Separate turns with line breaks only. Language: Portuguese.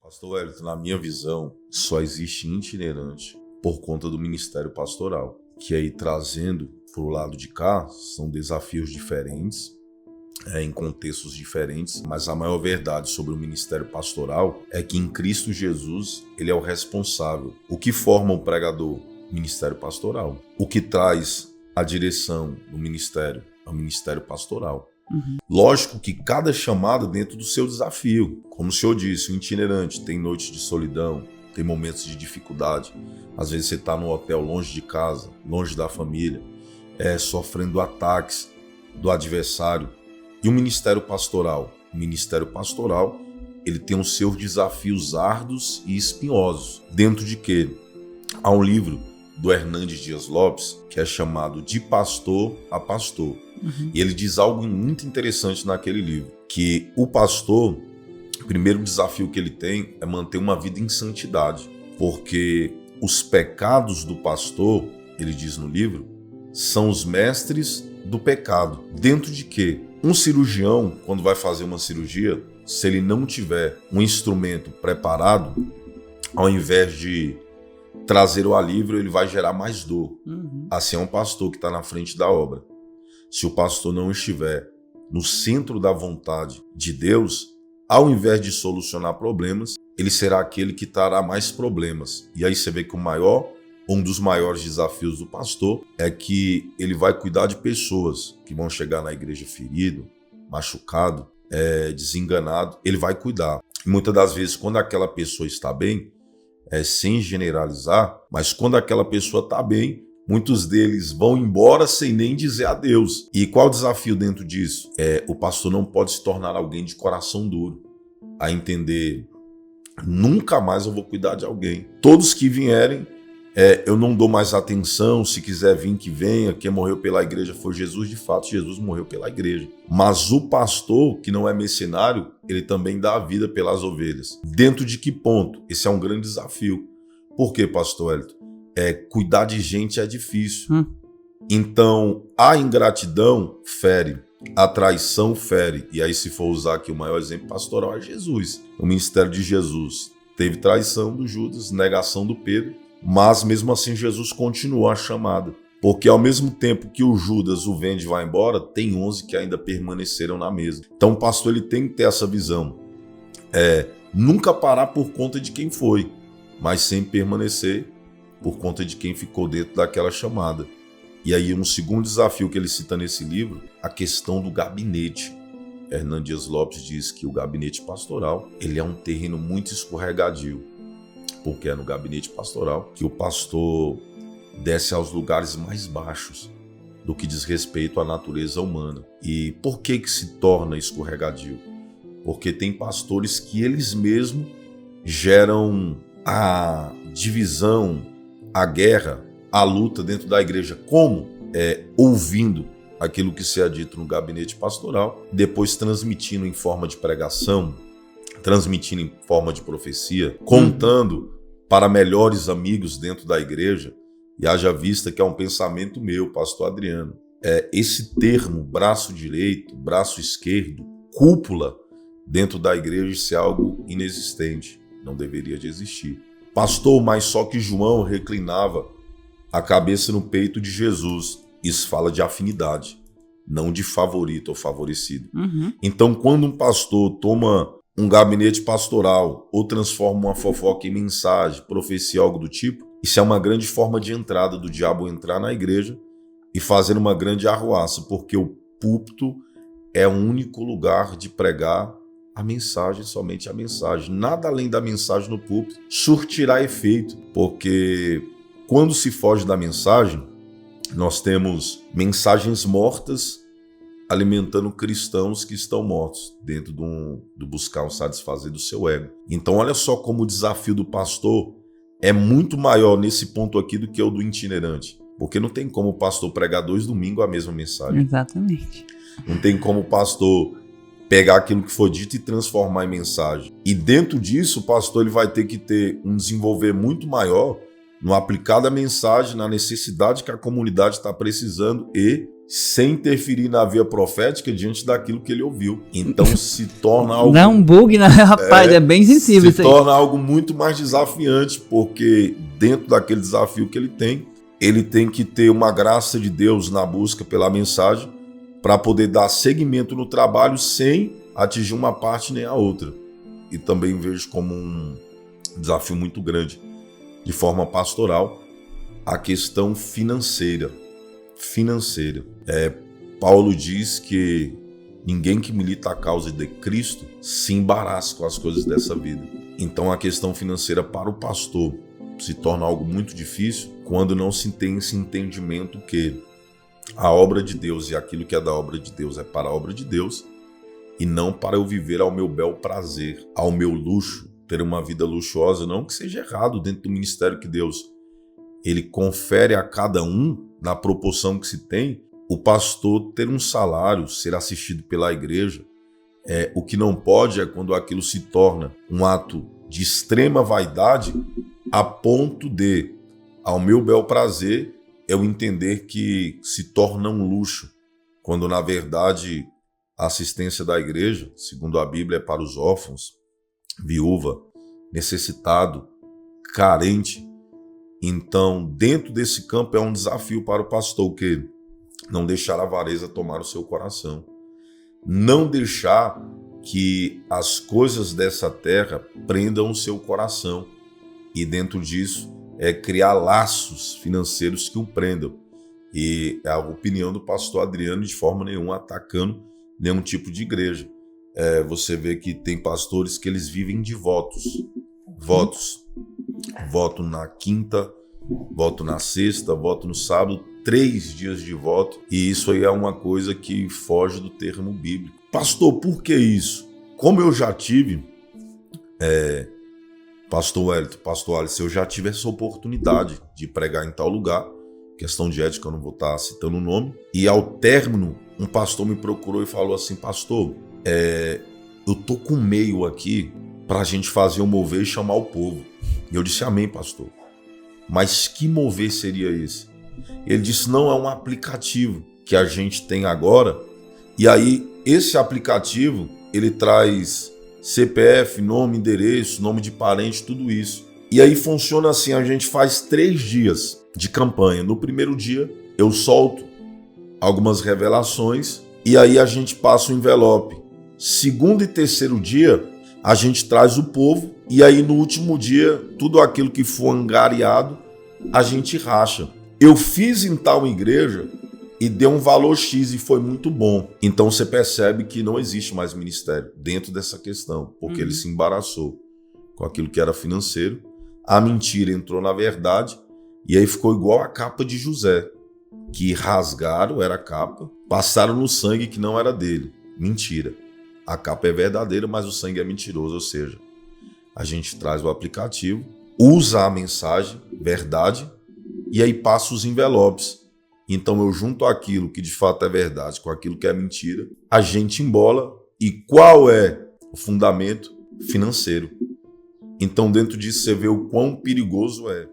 Pastor Wellington, na minha visão, só existe itinerante por conta do ministério pastoral, que aí trazendo para o lado de cá, são desafios diferentes, em contextos diferentes, mas a maior verdade sobre o ministério pastoral é que em Cristo Jesus, ele é o responsável. O que forma o pregador? Ministério pastoral. O que traz a direção do ministério é o ministério pastoral. Lógico que cada chamada dentro do seu desafio. Como o senhor disse, o itinerante tem noites de solidão, tem momentos de dificuldade. Às vezes você está no hotel longe de casa, longe da família, sofrendo ataques do adversário. E o ministério pastoral? O ministério pastoral, ele tem os seus desafios árduos e espinhosos. Dentro de quê? Há um livro do Hernandes Dias Lopes que é chamado De Pastor a Pastor. E ele diz algo muito interessante naquele livro, que o pastor, o primeiro desafio que ele tem é manter uma vida em santidade, porque os pecados do pastor, ele diz no livro, são os mestres do pecado. Dentro de quê? Um cirurgião, quando vai fazer uma cirurgia, se ele não tiver um instrumento preparado, ao invés de trazer o alívio, ele vai gerar mais dor. Assim é um pastor que está na frente da obra. Se o pastor não estiver no centro da vontade de Deus, ao invés de solucionar problemas, ele será aquele que trará mais problemas. E aí você vê que um dos maiores desafios do pastor é que ele vai cuidar de pessoas que vão chegar na igreja ferido, machucado, desenganado. Ele vai cuidar. E muitas das vezes, quando aquela pessoa está bem, sem generalizar, mas quando aquela pessoa está bem, muitos deles vão embora sem nem dizer adeus. E qual o desafio dentro disso? O pastor não pode se tornar alguém de coração duro, a entender, nunca mais eu vou cuidar de alguém. Todos que vierem, eu não dou mais atenção, se quiser vir que venha, quem morreu pela igreja foi Jesus, de fato Jesus morreu pela igreja. Mas o pastor, que não é mercenário, ele também dá a vida pelas ovelhas. Dentro de que ponto? Esse é um grande desafio. Por quê, pastor Wellington? Cuidar de gente é difícil. Então, a ingratidão fere, a traição fere. E aí, se for usar aqui o maior exemplo pastoral, é Jesus. O ministério de Jesus teve traição do Judas, negação do Pedro, mas mesmo assim Jesus continuou a chamada. Porque ao mesmo tempo que o Judas o vende e vai embora, tem 11 que ainda permaneceram na mesa. Então o pastor ele tem que ter essa visão. Nunca parar por conta de quem foi, mas sempre permanecer por conta de quem ficou dentro daquela chamada. E aí um segundo desafio que ele cita nesse livro, a questão do gabinete. Hernandes Dias Lopes diz que o gabinete pastoral ele é um terreno muito escorregadio, porque é no gabinete pastoral que o pastor desce aos lugares mais baixos do que diz respeito à natureza humana. E por que se torna escorregadio? Porque tem pastores que eles mesmos geram a divisão, a guerra, a luta dentro da igreja. Como? Ouvindo aquilo que se é dito no gabinete pastoral, depois transmitindo em forma de pregação, transmitindo em forma de profecia, contando para melhores amigos dentro da igreja. E haja vista que é um pensamento meu, pastor Adriano. Esse termo, braço direito, braço esquerdo, cúpula, dentro da igreja, isso é algo inexistente, não deveria de existir. Pastor, mas só que João reclinava a cabeça no peito de Jesus. Isso fala de afinidade, não de favorito ou favorecido. Então, quando um pastor toma um gabinete pastoral ou transforma uma fofoca em mensagem, profecia, algo do tipo, isso é uma grande forma de entrada do diabo entrar na igreja e fazer uma grande arruaça, porque o púlpito é o único lugar de pregar a mensagem, somente a mensagem. Nada além da mensagem no púlpito surtirá efeito, porque quando se foge da mensagem, nós temos mensagens mortas alimentando cristãos que estão mortos dentro do buscar o satisfazer do seu ego. Então olha só como o desafio do pastor é muito maior nesse ponto aqui do que o do itinerante, porque não tem como o pastor pregar 2 domingos a mesma mensagem.
Exatamente.
Não tem como o pastor pegar aquilo que foi dito e transformar em mensagem. E dentro disso, o pastor ele vai ter que ter um desenvolver muito maior no aplicar da mensagem, na necessidade que a comunidade está precisando e sem interferir na via profética diante daquilo que ele ouviu. Então se torna algo...
Dá um bug, né, rapaz? É bem sensível isso aí.
Se torna algo muito mais desafiante, porque dentro daquele desafio que ele tem que ter uma graça de Deus na busca pela mensagem para poder dar seguimento no trabalho sem atingir uma parte nem a outra. E também vejo como um desafio muito grande, de forma pastoral, a questão financeira. Paulo diz que ninguém que milita a causa de Cristo se embaraça com as coisas dessa vida. Então a questão financeira para o pastor se torna algo muito difícil quando não se tem esse entendimento que a obra de Deus e aquilo que é da obra de Deus é para a obra de Deus e não para eu viver ao meu bel prazer, ao meu luxo, ter uma vida luxuosa. Não que seja errado dentro do ministério que Deus ele confere a cada um na proporção que se tem, o pastor ter um salário, ser assistido pela igreja. O que não pode é quando aquilo se torna um ato de extrema vaidade a ponto de, ao meu bel prazer, eu entender que se torna um luxo, quando na verdade a assistência da igreja, segundo a Bíblia, é para os órfãos, viúva, necessitado, carente. Então, dentro desse campo é um desafio para o pastor, que não deixar a avareza tomar o seu coração. Não deixar que as coisas dessa terra prendam o seu coração. E dentro disso, criar laços financeiros que o prendam. E a opinião do pastor Adriano, de forma nenhuma atacando nenhum tipo de igreja. Você vê que tem pastores que eles vivem de votos. Voto na quinta, voto na sexta, voto no sábado, 3 dias de voto. E isso aí é uma coisa que foge do termo bíblico. Pastor, por que isso? Como eu já tive, pastor Wellington, pastor Alice, eu já tive essa oportunidade de pregar em tal lugar, questão de ética, eu não vou estar citando o nome, e ao término, um pastor me procurou e falou assim: pastor, eu tô com um meio aqui para a gente fazer um mover e chamar o povo. E eu disse: amém, pastor. Mas que mover seria esse? Ele disse: não, é um aplicativo que a gente tem agora. E aí, esse aplicativo, ele traz CPF, nome, endereço, nome de parente, tudo isso. E aí funciona assim, a gente faz 3 dias de campanha. No primeiro dia, eu solto algumas revelações e aí a gente passa o envelope. Segundo e terceiro dia, a gente traz o povo e aí no último dia, tudo aquilo que for angariado, a gente racha. Eu fiz em tal igreja e deu um valor X e foi muito bom. Então você percebe que não existe mais ministério dentro dessa questão, porque ele se embaraçou com aquilo que era financeiro. A mentira entrou na verdade e aí ficou igual a capa de José, que rasgaram, era a capa, passaram no sangue que não era dele. Mentira. A capa é verdadeira, mas o sangue é mentiroso, ou seja, a gente traz o aplicativo, usa a mensagem, verdade, e aí passa os envelopes. Então eu junto aquilo que de fato é verdade com aquilo que é mentira, a gente embola. E qual é o fundamento financeiro? Então dentro disso você vê o quão perigoso é.